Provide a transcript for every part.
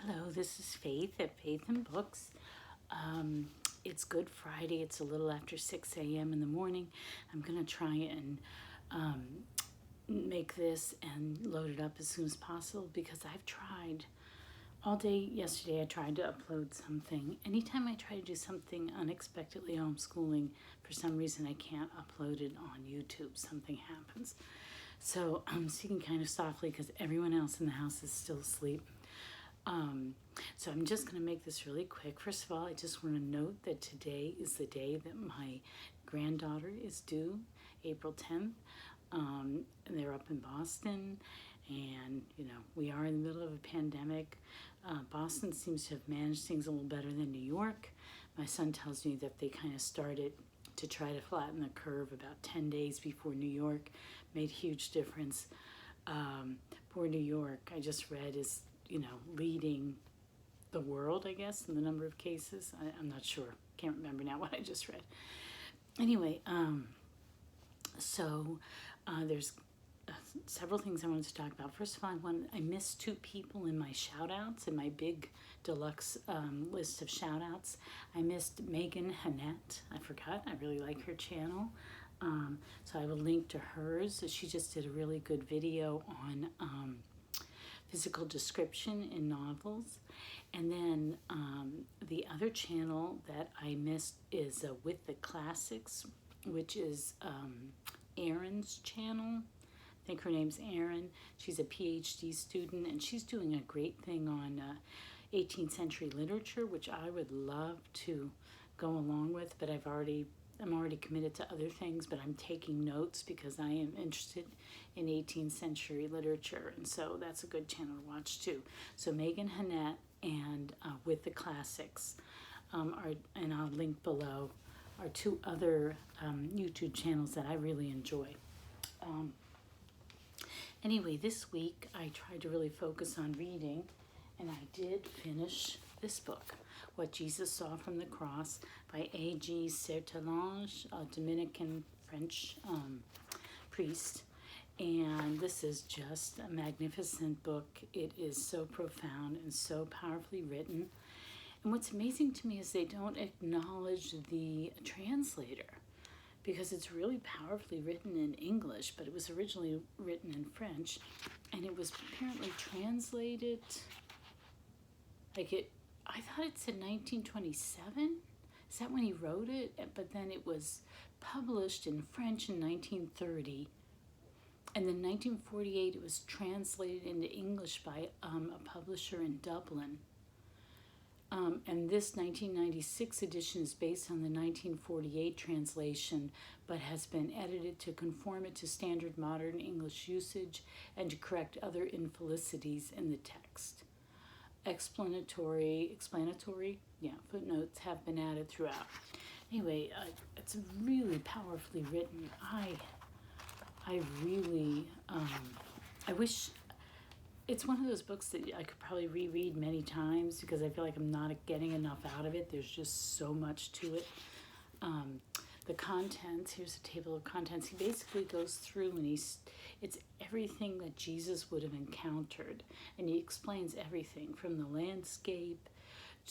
Hello, this is Faith at Faith and Books. It's Good Friday. It's a little after 6 a.m. in the morning. I'm going to try and make this and load it up as soon as possible because I've tried all day yesterday. I tried to upload something. Anytime I try to do something unexpectedly homeschooling, for some reason I can't upload it on YouTube. Something happens. So I'm speaking kind of softly because everyone else in the house is still asleep. So I'm just going to make this really quick. First of all, I just want to note that today is the day that my granddaughter is due, April 10th. And they're up in Boston, and we are in the middle of a pandemic. Boston seems to have managed things a little better than New York. My son tells me that they kind of started to try to flatten the curve about 10 days before New York. Made a huge difference. Poor New York, I just read, is leading the world, I guess, in the number of cases. I'm not sure. Can't remember now what I just read. Anyway, there's several things I wanted to talk about. First of all, I missed two people in my shout-outs, in my big deluxe list of shout-outs. I missed Megan Hannett. I forgot. I really like her channel. So I will link to hers. She just did a really good video on physical description in novels. And then the other channel that I missed is With the Classics, which is Erin's channel. I think her name's Erin. She's a PhD student, and she's doing a great thing on 18th century literature, which I would love to go along with, but I'm already committed to other things, but I'm taking notes because I am interested in 18th century literature, and so that's a good channel to watch too. So Megan Hannett and With the Classics and I'll link below, are two other YouTube channels that I really enjoy. Anyway, this week I tried to really focus on reading, and I did finish this book, What Jesus Saw from the Cross by A.G. Sertalange, a Dominican French priest. And this is just a magnificent book. It is so profound and so powerfully written. And what's amazing to me is they don't acknowledge the translator, because it's really powerfully written in English, but it was originally written in French, and it was apparently translated, I thought it said 1927. Is that when he wrote it? But then it was published in French in 1930. And then 1948, it was translated into English by a publisher in Dublin. And this 1996 edition is based on the 1948 translation, but has been edited to conform it to standard modern English usage and to correct other infelicities in the text. Explanatory, footnotes have been added throughout. Anyway, it's really powerfully written. I really, I wish, it's one of those books that I could probably reread many times because I feel like I'm not getting enough out of it. There's just so much to it. The contents, here's a table of contents. He basically goes through and it's everything that Jesus would have encountered. And he explains everything from the landscape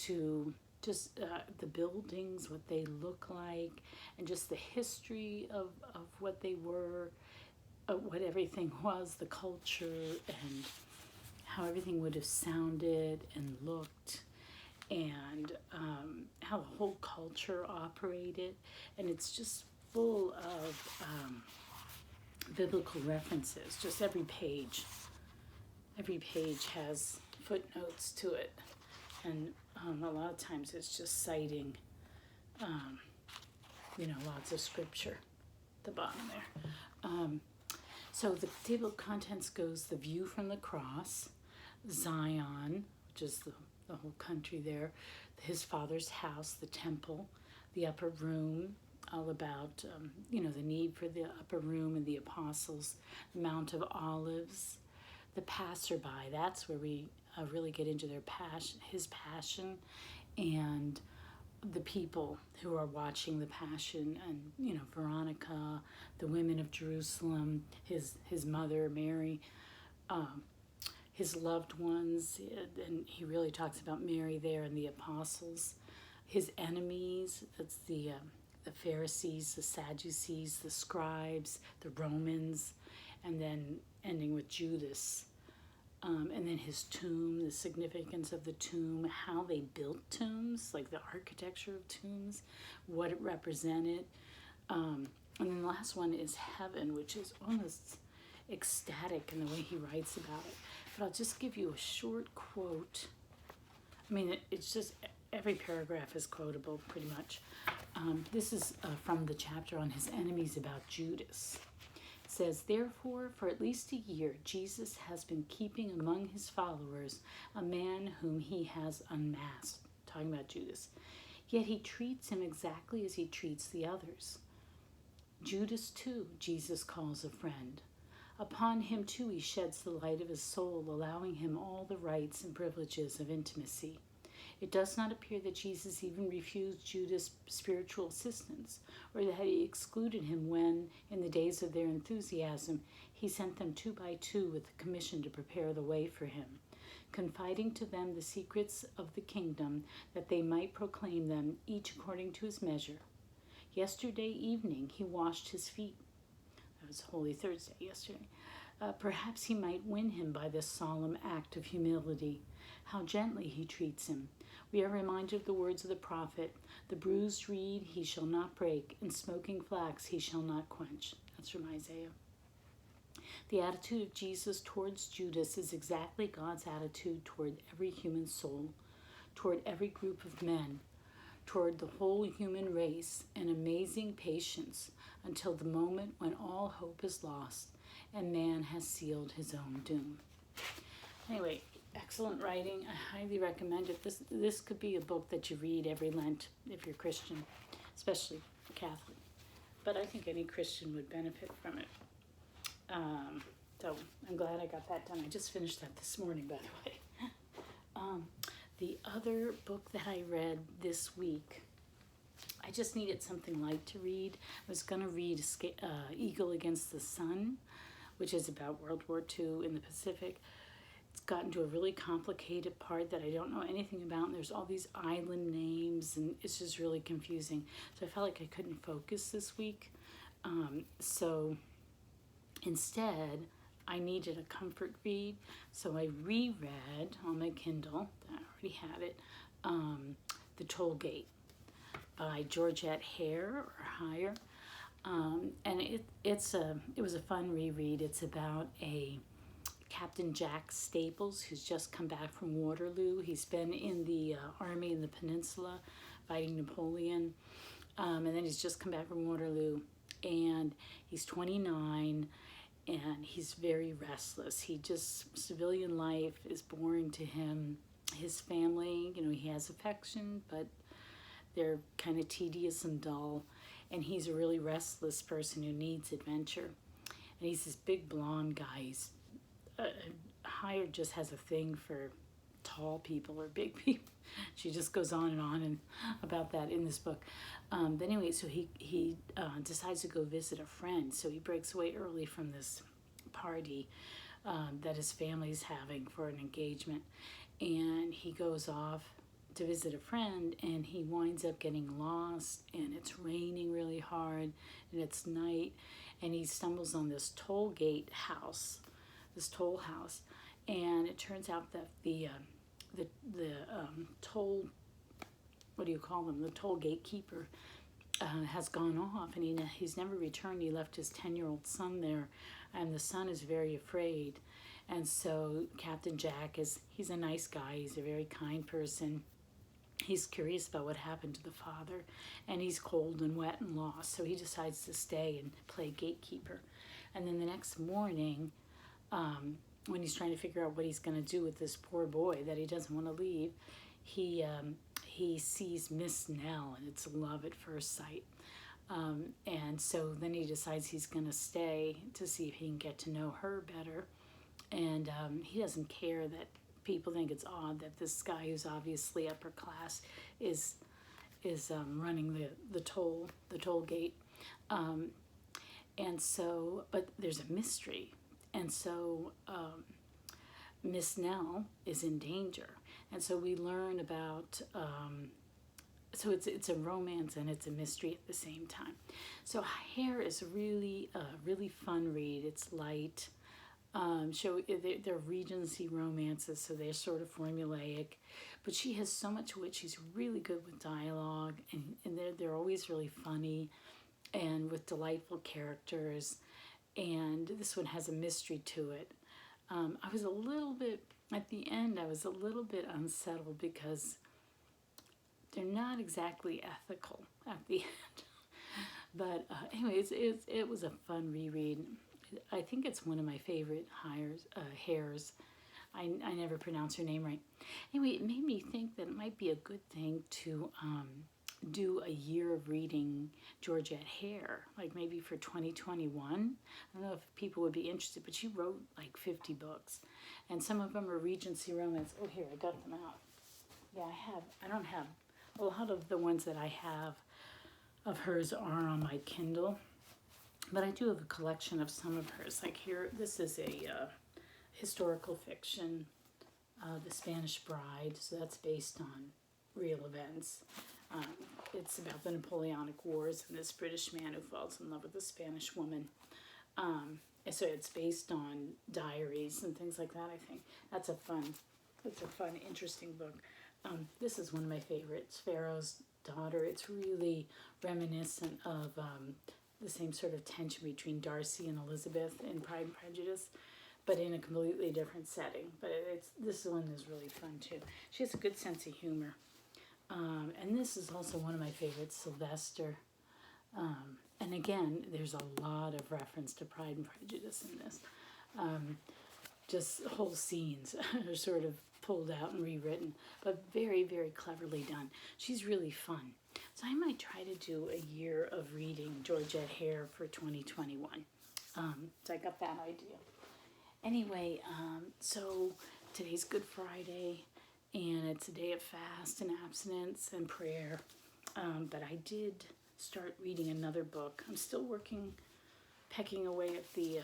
to just the buildings, what they look like, and just the history of what they were, what everything was, the culture, and how everything would have sounded and looked, and how the whole culture operated. And it's just full of biblical references. Just every page has footnotes to it, and a lot of times it's just citing lots of scripture at the bottom there. So the table of contents goes the view from the cross, Zion, which is the whole country there, his father's house, the temple, the upper room, all about, the need for the upper room and the apostles, the Mount of Olives, the passerby. That's where we really get into his passion, and the people who are watching the passion, and Veronica, the women of Jerusalem, his mother Mary, his loved ones, and he really talks about Mary there and the apostles. His enemies, that's the Pharisees, the Sadducees, the scribes, the Romans, and then ending with Judas. And then his tomb, the significance of the tomb, how they built tombs, like the architecture of tombs, what it represented. And then the last one is heaven, which is almost ecstatic in the way he writes about it. But I'll just give you a short quote. I mean, it's just, every paragraph is quotable pretty much. This is from the chapter on his enemies about Judas. It says, therefore, for at least a year, Jesus has been keeping among his followers a man whom he has unmasked, talking about Judas. Yet he treats him exactly as he treats the others. Judas, too, Jesus calls a friend. Upon him, too, he sheds the light of his soul, allowing him all the rights and privileges of intimacy. It does not appear that Jesus even refused Judas spiritual assistance, or that he excluded him when, in the days of their enthusiasm, he sent them 2 by 2 with the commission to prepare the way for him, confiding to them the secrets of the kingdom, that they might proclaim them, each according to his measure. Yesterday evening he washed his feet. That was Holy Thursday yesterday. Perhaps he might win him by this solemn act of humility. How gently he treats him. We are reminded of the words of the prophet, the bruised reed he shall not break, and smoking flax he shall not quench. That's from Isaiah. The attitude of Jesus towards Judas is exactly God's attitude toward every human soul, toward every group of men, toward the whole human race, an amazing patience until the moment when all hope is lost and man has sealed his own doom. Anyway, excellent writing. I highly recommend it. This could be a book that you read every Lent if you're Christian, especially Catholic. But I think any Christian would benefit from it. So I'm glad I got that done. I just finished that this morning, by the way. The other book that I read this week, I just needed something light to read. I was going to read Eagle Against the Sun, which is about World War II in the Pacific. It's gotten to a really complicated part that I don't know anything about, and there's all these island names, and it's just really confusing. So I felt like I couldn't focus this week. So instead, I needed a comfort read, so I reread on my Kindle, I already had it, The Toll Gate by Georgette Hare, or Hire. And it was a fun reread. It's about a Captain Jack Staples, who's just come back from Waterloo. He's been in the army in the peninsula fighting Napoleon, and then he's just come back from Waterloo, and he's 29, and he's very restless. Civilian life is boring to him. His family, he has affection, but they're kind of tedious and dull, and he's a really restless person who needs adventure. And he's this big blonde guy. Hire just has a thing for tall people or big people. She just goes on and about that in this book. But anyway, so he decides to go visit a friend. So he breaks away early from this party that his family's having for an engagement. And he goes off to visit a friend, and he winds up getting lost, and it's raining really hard, and it's night, and he stumbles on this toll house, and it turns out that the toll, the toll gatekeeper has gone off, and he's never returned. He left his 10-year-old son there, and the son is very afraid. And so Captain Jack he's a nice guy, he's a very kind person. He's curious about what happened to the father, and he's cold and wet and lost, so he decides to stay and play gatekeeper. And then the next morning, when he's trying to figure out what he's going to do with this poor boy that he doesn't want to leave, he sees Miss Nell, and it's love at first sight. And so then he decides he's going to stay to see if he can get to know her better. And he doesn't care that people think it's odd that this guy who's obviously upper class is running the toll gate. And so, but there's a mystery. And so Miss Nell is in danger. And so we learn about, so it's a romance and it's a mystery at the same time. So Hair is really a really fun read. It's light. They're Regency romances, so they're sort of formulaic. But she has so much wit. She's really good with dialogue, and they're always really funny and with delightful characters. And this one has a mystery to it. I was a little bit, at the end, I was a little bit unsettled because they're not exactly ethical at the end. But anyways, it was a fun reread. I think it's one of my favorite Hares. I never pronounce her name right. Anyway, it made me think that it might be a good thing to do a year of reading Georgette Hare, like maybe for 2021. I don't know if people would be interested, but she wrote like 50 books. And some of them are Regency romance. Oh, here, I got them out. Yeah, I don't have, a lot of the ones that I have of hers are on my Kindle. But I do have a collection of some of hers. Like here, this is a historical fiction, The Spanish Bride. So that's based on real events. It's about the Napoleonic Wars and this British man who falls in love with a Spanish woman. And so it's based on diaries and things like that, I think. It's a fun, interesting book. This is one of my favorites, Pharaoh's Daughter. It's really reminiscent of the same sort of tension between Darcy and Elizabeth in Pride and Prejudice, but in a completely different setting. But this one is really fun too. She has a good sense of humor. And this is also one of my favorites, Sylvester. And again, there's a lot of reference to Pride and Prejudice in this. Just whole scenes are sort of pulled out and rewritten, but very, very cleverly done. She's really fun. So I might try to do a year of reading Georgette Hare for 2021. So I got that idea. Anyway, so today's Good Friday, and it's a day of fast and abstinence and prayer. But I did start reading another book. I'm still pecking away at the,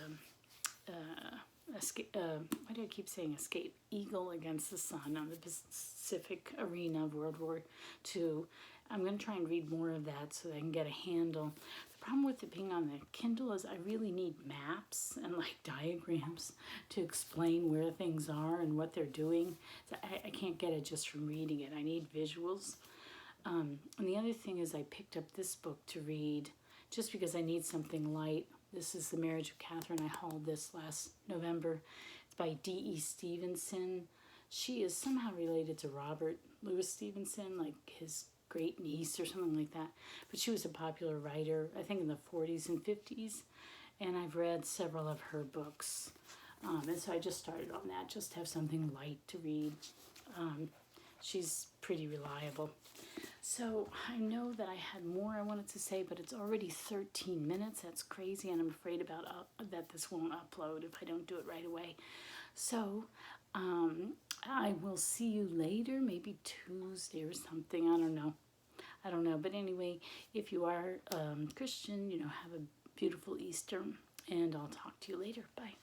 why do I keep saying escape? Eagle Against the Sun on the Pacific Arena of World War II. I'm going to try and read more of that so that I can get a handle. The problem with it being on the Kindle is I really need maps and like diagrams to explain where things are and what they're doing. So I can't get it just from reading it. I need visuals. And the other thing is I picked up this book to read just because I need something light. This is The Marriage of Catherine. I hauled this last November. It's by D.E. Stevenson. She is somehow related to Robert Louis Stevenson, like his great niece or something like that. But she was a popular writer, I think in the 40s and 50s. And I've read several of her books. And so I just started on that, just to have something light to read. She's pretty reliable. So I know that I had more I wanted to say, but it's already 13 minutes. That's crazy, and I'm afraid that this won't upload if I don't do it right away. So I will see you later, maybe Tuesday or something. I don't know. But anyway, if you are Christian, have a beautiful Easter, and I'll talk to you later. Bye.